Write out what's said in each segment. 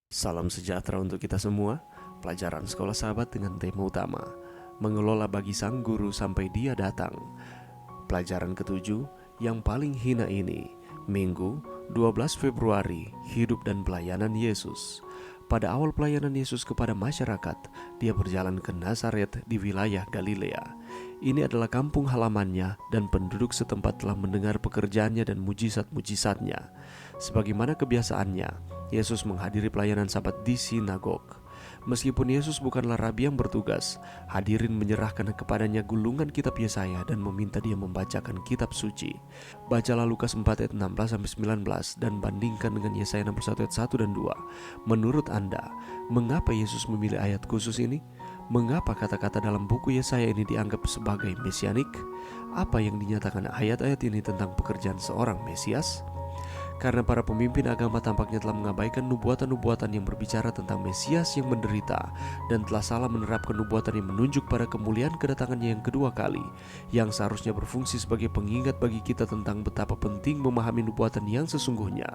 Salam sejahtera untuk kita semua. Pelajaran Sekolah Sahabat dengan tema utama mengelola bagi sang guru sampai dia datang. Pelajaran ketujuh, yang paling hina ini, Minggu 12 Februari, hidup dan pelayanan Yesus. Pada awal pelayanan Yesus kepada masyarakat, dia berjalan ke Nazaret di wilayah Galilea. Ini adalah kampung halamannya dan penduduk setempat telah mendengar pekerjaannya dan mujizat-mujizatnya. Sebagaimana kebiasaannya, Yesus menghadiri pelayanan Sabat di sinagog. Meskipun Yesus bukanlah rabi yang bertugas, hadirin menyerahkan kepadanya gulungan kitab Yesaya dan meminta dia membacakan kitab suci. Bacalah Lukas 4 ayat 16-19 dan bandingkan dengan Yesaya 61 ayat 1 dan 2. Menurut Anda, mengapa Yesus memilih ayat khusus ini? Mengapa kata-kata dalam buku Yesaya ini dianggap sebagai mesianik? Apa yang dinyatakan ayat-ayat ini tentang pekerjaan seorang Mesias? Karena para pemimpin agama tampaknya telah mengabaikan nubuatan-nubuatan yang berbicara tentang Mesias yang menderita dan telah salah menerapkan nubuatan yang menunjuk pada kemuliaan kedatangannya yang kedua kali, yang seharusnya berfungsi sebagai pengingat bagi kita tentang betapa penting memahami nubuatan yang sesungguhnya.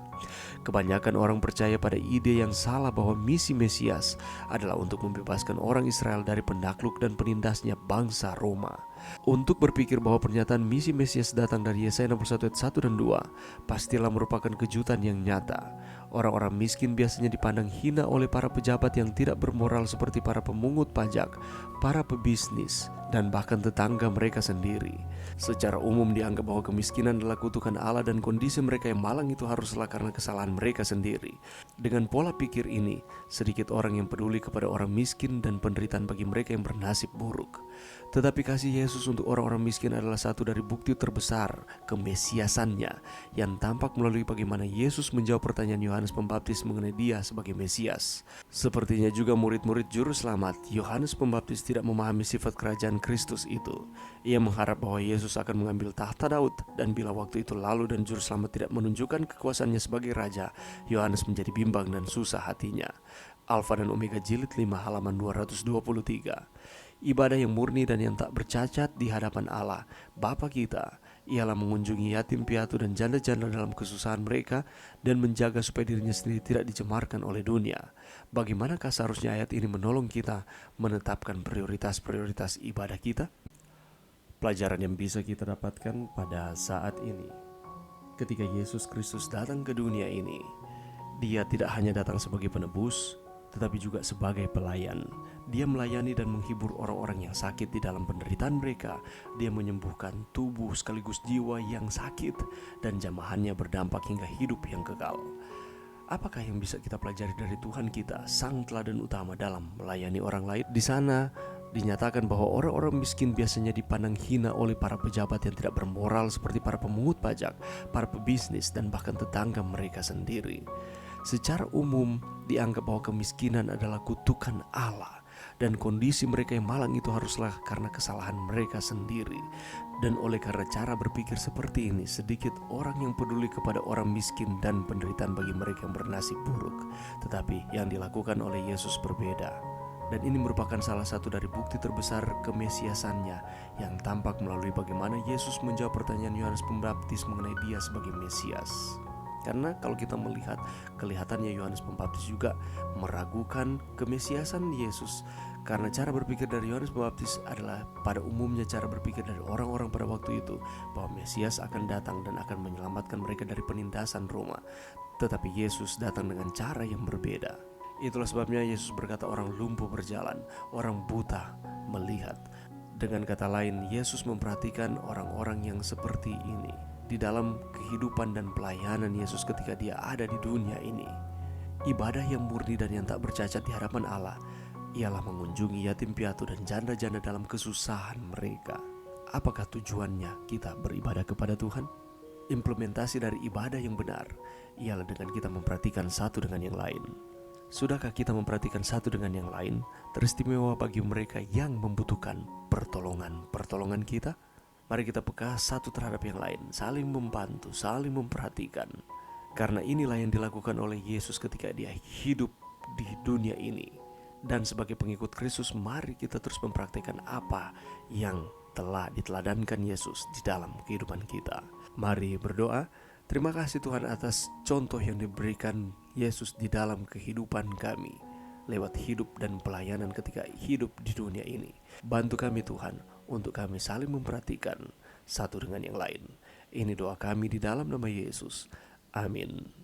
Kebanyakan orang percaya pada ide yang salah bahwa misi Mesias adalah untuk membebaskan orang Israel dari penakluk dan penindasnya bangsa Roma. Untuk berpikir bahwa pernyataan misi Mesias datang dari Yesaya 61 ayat 1 dan 2 pastilah merupakan kejutan yang nyata. Orang-orang miskin biasanya dipandang hina oleh para pejabat yang tidak bermoral seperti para pemungut pajak, para pebisnis, dan bahkan tetangga mereka sendiri. Secara umum dianggap bahwa kemiskinan adalah kutukan Allah dan kondisi mereka yang malang itu haruslah karena kesalahan mereka sendiri. Dengan pola pikir ini, sedikit orang yang peduli kepada orang miskin dan penderitaan bagi mereka yang bernasib buruk. Tetapi kasih Yesus untuk orang-orang miskin adalah satu dari bukti terbesar kemesiasannya yang tampak melalui bagaimana Yesus menjawab pertanyaan Yohanes Pembaptis mengenai dia sebagai Mesias. Sepertinya juga murid-murid juru selamat, Yohanes Pembaptis tidak memahami sifat kerajaan Kristus itu. Ia mengharap bahwa Yesus akan mengambil tahta Daud, dan bila waktu itu lalu dan juru selamat tidak menunjukkan kekuasaannya sebagai raja, Yohanes menjadi bimbang dan susah hatinya. Alfa dan Omega jilid 5 halaman 223. Ibadah yang murni dan yang tak bercacat di hadapan Allah, Bapa kita, ialah mengunjungi yatim piatu dan janda-janda dalam kesusahan mereka dan menjaga supaya dirinya sendiri tidak dicemarkan oleh dunia. Bagaimanakah seharusnya ayat ini menolong kita menetapkan prioritas-prioritas ibadah kita? Pelajaran yang bisa kita dapatkan pada saat ini. Ketika Yesus Kristus datang ke dunia ini, Dia tidak hanya datang sebagai penebus, tetapi juga sebagai pelayan. Dia melayani dan menghibur orang-orang yang sakit di dalam penderitaan mereka. Dia menyembuhkan tubuh sekaligus jiwa yang sakit, dan jamahannya berdampak hingga hidup yang kekal. Apakah yang bisa kita pelajari dari Tuhan kita, sang teladan utama dalam melayani orang lain? Di sana dinyatakan bahwa orang-orang miskin biasanya dipandang hina oleh para pejabat yang tidak bermoral seperti para pemungut pajak, para pebisnis, dan bahkan tetangga mereka sendiri. Secara umum dianggap bahwa kemiskinan adalah kutukan Allah, dan kondisi mereka yang malang itu haruslah karena kesalahan mereka sendiri. Dan oleh karena cara berpikir seperti ini, sedikit orang yang peduli kepada orang miskin dan penderitaan bagi mereka yang bernasib buruk. Tetapi yang dilakukan oleh Yesus berbeda. Dan ini merupakan salah satu dari bukti terbesar kemesiasannya yang tampak melalui bagaimana Yesus menjawab pertanyaan Yohanes Pembaptis mengenai dia sebagai Mesias. Karena kalau kita melihat, kelihatannya Yohanes Pembaptis juga meragukan kemesiasan Yesus. Karena cara berpikir dari Yohanes Pembaptis adalah pada umumnya cara berpikir dari orang-orang pada waktu itu, bahwa Mesias akan datang dan akan menyelamatkan mereka dari penindasan Roma. Tetapi Yesus datang dengan cara yang berbeda. Itulah sebabnya Yesus berkata orang lumpuh berjalan, orang buta melihat. Dengan kata lain, Yesus memperhatikan orang-orang yang seperti ini di dalam kehidupan dan pelayanan Yesus ketika dia ada di dunia ini. Ibadah yang murni dan yang tak bercacat di hadapan Allah ialah mengunjungi yatim piatu dan janda-janda dalam kesusahan mereka. Apakah tujuannya kita beribadah kepada Tuhan? Implementasi dari ibadah yang benar ialah dengan kita memperhatikan satu dengan yang lain. Sudahkah kita memperhatikan satu dengan yang lain, teristimewa bagi mereka yang membutuhkan pertolongan kita? Mari kita peka satu terhadap yang lain, saling membantu, saling memperhatikan. Karena inilah yang dilakukan oleh Yesus ketika dia hidup di dunia ini. Dan sebagai pengikut Kristus, mari kita terus mempraktikkan apa yang telah diteladankan Yesus di dalam kehidupan kita. Mari berdoa. Terima kasih Tuhan atas contoh yang diberikan Yesus di dalam kehidupan kami, lewat hidup dan pelayanan ketika hidup di dunia ini. Bantu kami Tuhan, untuk kami saling memperhatikan satu dengan yang lain. Ini doa kami di dalam nama Yesus. Amin.